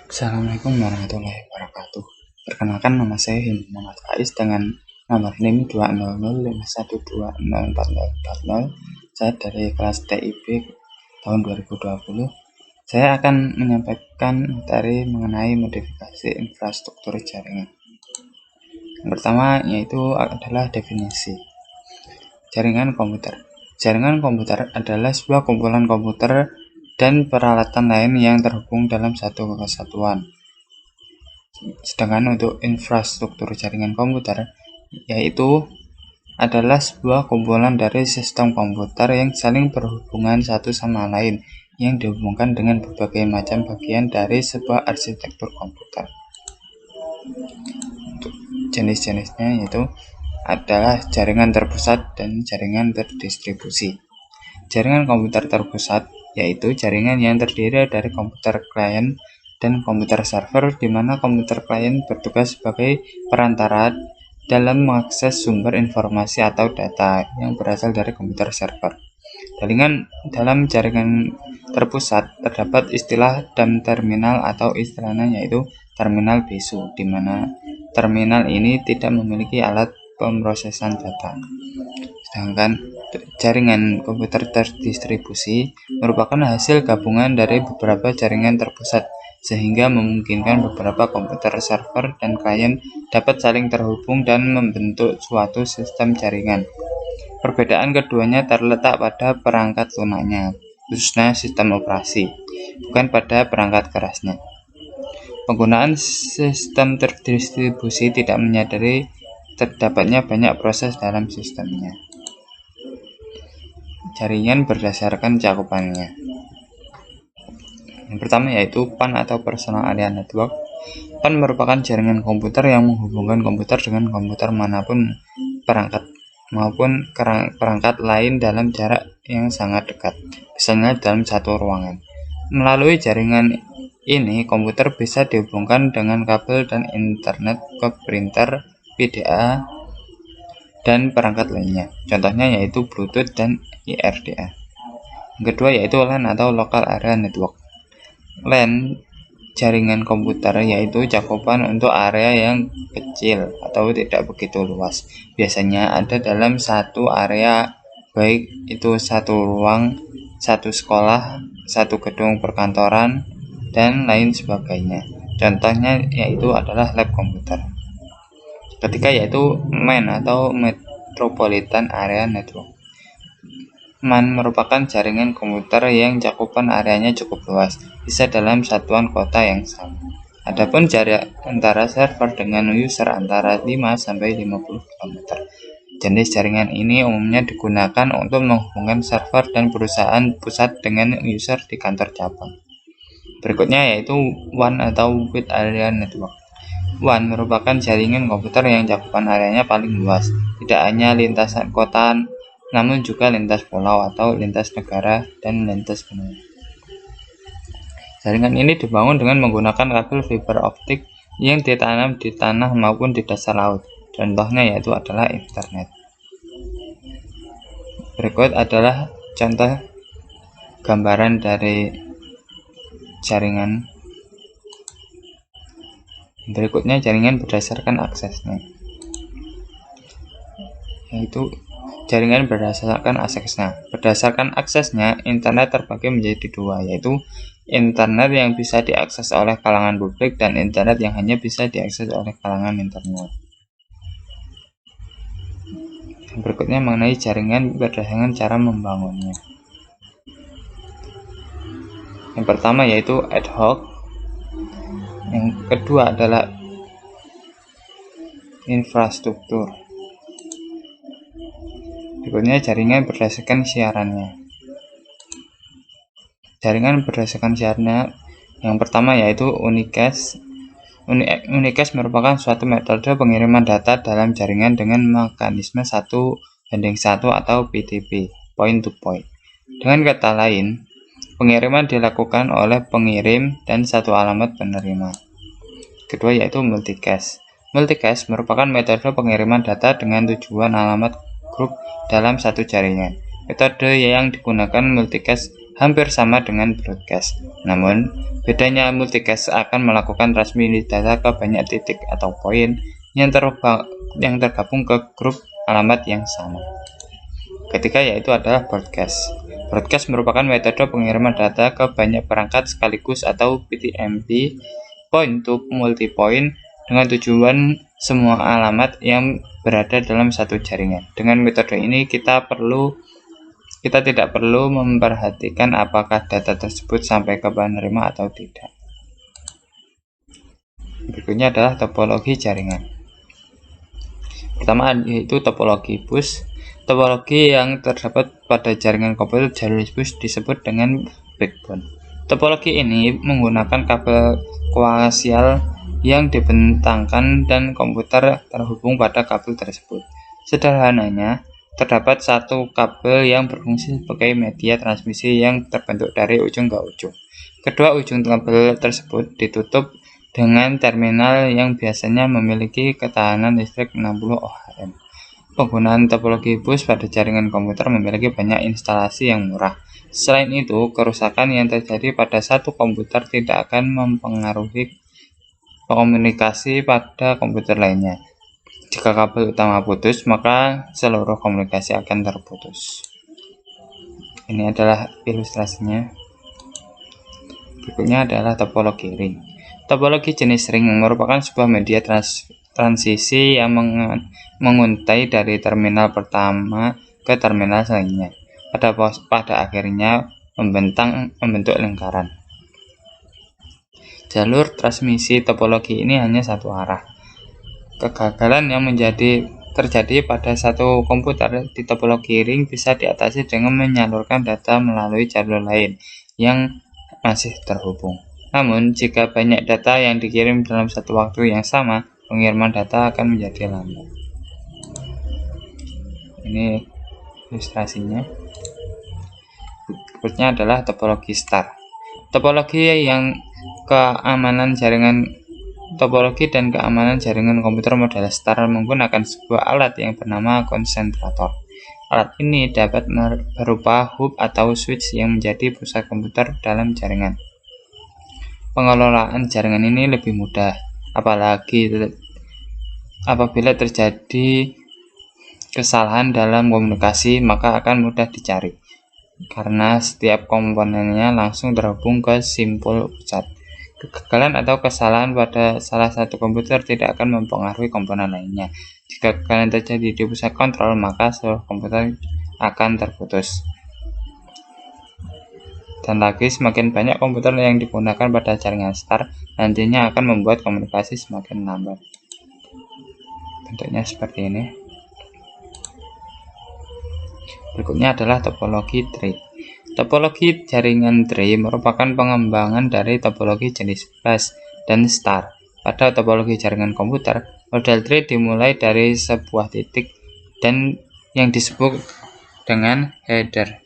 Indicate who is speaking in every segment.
Speaker 1: Assalamualaikum warahmatullahi wabarakatuh. Perkenalkan, nama saya Hindu Muhammad Faiz dengan nomor NIM 20051120440. Saya dari kelas TIB tahun 2020. Saya akan menyampaikan materi mengenai modifikasi infrastruktur jaringan. Yang pertama yaitu adalah definisi jaringan komputer. Jaringan komputer adalah sebuah kumpulan komputer dan peralatan lain yang terhubung dalam satu kesatuan. Sedangkan untuk infrastruktur jaringan komputer yaitu adalah sebuah kumpulan dari sistem komputer yang saling berhubungan satu sama lain yang dihubungkan dengan berbagai macam bagian dari sebuah arsitektur komputer. Untuk jenis-jenisnya yaitu adalah jaringan terpusat dan jaringan terdistribusi. Jaringan komputer terpusat yaitu jaringan yang terdiri dari komputer klien dan komputer server, di mana komputer klien bertugas sebagai perantara dalam mengakses sumber informasi atau data yang berasal dari komputer server. Dalam jaringan terpusat terdapat istilah dan terminal atau istilahnya yaitu terminal bisu, di mana terminal ini tidak memiliki alat pemrosesan data. Sedangkan jaringan komputer terdistribusi merupakan hasil gabungan dari beberapa jaringan terpusat, sehingga memungkinkan beberapa komputer server dan klien dapat saling terhubung dan membentuk suatu sistem jaringan. Perbedaan keduanya terletak pada perangkat lunaknya, khususnya sistem operasi, bukan pada perangkat kerasnya. Penggunaan sistem terdistribusi tidak menyadari terdapatnya banyak proses dalam sistemnya. Jaringan berdasarkan cakupannya. Yang pertama yaitu PAN atau Personal Area Network. PAN merupakan jaringan komputer yang menghubungkan komputer dengan komputer manapun perangkat lain dalam jarak yang sangat dekat, misalnya dalam satu ruangan. Melalui jaringan ini, komputer bisa dihubungkan dengan kabel dan internet ke printer, PDA, dan perangkat lainnya. Contohnya yaitu Bluetooth dan IRDA. Yang kedua yaitu LAN atau Local Area Network. LAN jaringan komputer yaitu cakupan untuk area yang kecil atau tidak begitu luas. Biasanya ada dalam satu area, baik itu satu ruang, satu sekolah, satu gedung perkantoran, dan lain sebagainya. Contohnya yaitu adalah lab komputer. Ketiga yaitu MAN atau Metropolitan Area Network. MAN merupakan jaringan komputer yang cakupan areanya cukup luas, bisa dalam satuan kota yang sama. Adapun jarak antara server dengan user antara 5-50 km. Jenis jaringan ini umumnya digunakan untuk menghubungkan server dan perusahaan pusat dengan user di kantor cabang. Berikutnya yaitu WAN atau Wide Area Network. WAN merupakan jaringan komputer yang cakupan areanya paling luas, tidak hanya lintasan kota, namun juga lintas pulau atau lintas negara dan lintas benua. Jaringan ini dibangun dengan menggunakan kabel fiber optik yang ditanam di tanah maupun di dasar laut. Contohnya yaitu adalah internet. Berikut adalah contoh gambaran dari jaringan. Berikutnya jaringan berdasarkan aksesnya, yaitu jaringan berdasarkan aksesnya. Berdasarkan aksesnya, internet terbagi menjadi dua, yaitu internet yang bisa diakses oleh kalangan publik dan internet yang hanya bisa diakses oleh kalangan internet. Berikutnya mengenai jaringan berdasarkan cara membangunnya. Yang pertama yaitu ad hoc. Yang kedua adalah infrastruktur. Berikutnya jaringan berdasarkan siarannya. Jaringan berdasarkan siarannya yang pertama yaitu unicast. Unicast merupakan suatu metode pengiriman data dalam jaringan dengan mekanisme 1:1 atau PTP, point to point. Dengan kata lain, pengiriman dilakukan oleh pengirim dan satu alamat penerima. Kedua yaitu multicast. Multicast merupakan metode pengiriman data dengan tujuan alamat grup dalam satu jaringan. Metode yang digunakan multicast hampir sama dengan broadcast. Namun, bedanya multicast akan melakukan transmisi data ke banyak titik atau poin yang tergabung ke grup alamat yang sama. Ketiga yaitu adalah broadcast. Broadcast merupakan metode pengiriman data ke banyak perangkat sekaligus atau PTMP, point to multipoint, dengan tujuan semua alamat yang berada dalam satu jaringan. Dengan metode ini kita tidak perlu memperhatikan apakah data tersebut sampai ke penerima atau tidak. Berikutnya adalah topologi jaringan. Pertama yaitu topologi bus. Topologi yang terdapat pada jaringan komputer jalur bus disebut dengan backbone. Topologi ini menggunakan kabel koaksial yang dibentangkan dan komputer terhubung pada kabel tersebut. Sederhananya, terdapat satu kabel yang berfungsi sebagai media transmisi yang terbentuk dari ujung ke ujung. Kedua ujung kabel tersebut ditutup dengan terminal yang biasanya memiliki ketahanan listrik 60 ohm. Penggunaan topologi bus pada jaringan komputer memiliki banyak instalasi yang murah. Selain itu, kerusakan yang terjadi pada satu komputer tidak akan mempengaruhi komunikasi pada komputer lainnya. Jika kabel utama putus, maka seluruh komunikasi akan terputus. Ini adalah ilustrasinya. Berikutnya adalah topologi ring. Topologi jenis ring merupakan sebuah media transisi yang menguntai dari terminal pertama ke terminal selanjutnya. Pada akhirnya membentuk lingkaran. Jalur transmisi topologi ini hanya satu arah. Kegagalan yang terjadi pada satu komputer di topologi ring bisa diatasi dengan menyalurkan data melalui jalur lain yang masih terhubung. Namun, jika banyak data yang dikirim dalam satu waktu yang sama, pengiriman data akan menjadi lambat. Ini ilustrasinya. Berikutnya adalah topologi star. Topologi dan keamanan jaringan komputer model star menggunakan sebuah alat yang bernama konsentrator. Alat ini dapat berupa hub atau switch yang menjadi pusat komputer dalam jaringan. Pengelolaan jaringan ini lebih mudah, apabila terjadi kesalahan dalam komunikasi, maka akan mudah dicari, karena setiap komponennya langsung terhubung ke simpul pusat. Kegagalan atau kesalahan pada salah satu komputer tidak akan mempengaruhi komponen lainnya. Jika kegagalan terjadi di pusat kontrol, maka seluruh komputer akan terputus. Dan lagi, semakin banyak komputer yang digunakan pada jaringan star, nantinya akan membuat komunikasi semakin lambat. Bentuknya seperti ini. Berikutnya adalah topologi tree. Topologi jaringan tree merupakan pengembangan dari topologi jenis bus dan star. Pada topologi jaringan komputer, model tree dimulai dari sebuah titik dan yang disebut dengan headen.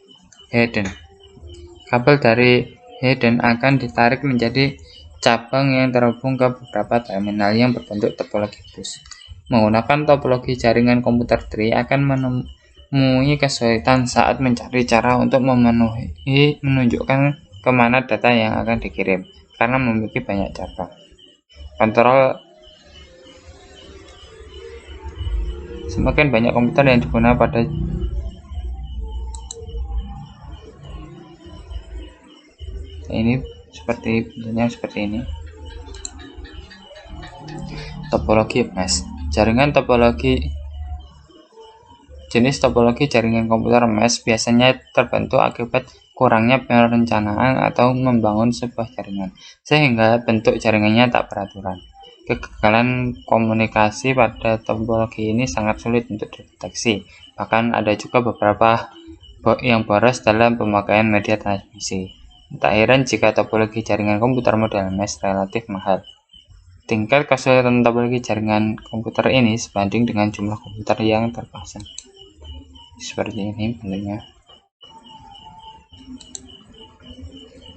Speaker 1: Kabel dari headen akan ditarik menjadi cabang yang terhubung ke beberapa terminal yang berbentuk topologi bus. Menggunakan topologi jaringan komputer tree akan menemui kesulitan saat mencari cara untuk menunjukkan kemana data yang akan dikirim, karena memiliki banyak cabang. Semakin banyak komputer yang digunakan pada ini bentuknya seperti ini. Topologi mesh. Jenis topologi jaringan komputer mesh biasanya terbentuk akibat kurangnya perencanaan atau membangun sebuah jaringan, sehingga bentuk jaringannya tak beraturan. Kegagalan komunikasi pada topologi ini sangat sulit untuk dideteksi. Bahkan ada juga beberapa yang boros dalam pemakaian media transmisi. Tak heran jika topologi jaringan komputer model mesh relatif mahal. Tingkat kesulitan topologi jaringan komputer ini sebanding dengan jumlah komputer yang terpasang. Seperti ini bentuknya.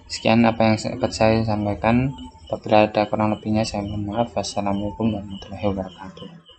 Speaker 1: Sekian apa yang dapat saya sampaikan. Apabila ada kurang lebihnya saya mohon maaf. Wassalamualaikum warahmatullahi wabarakatuh.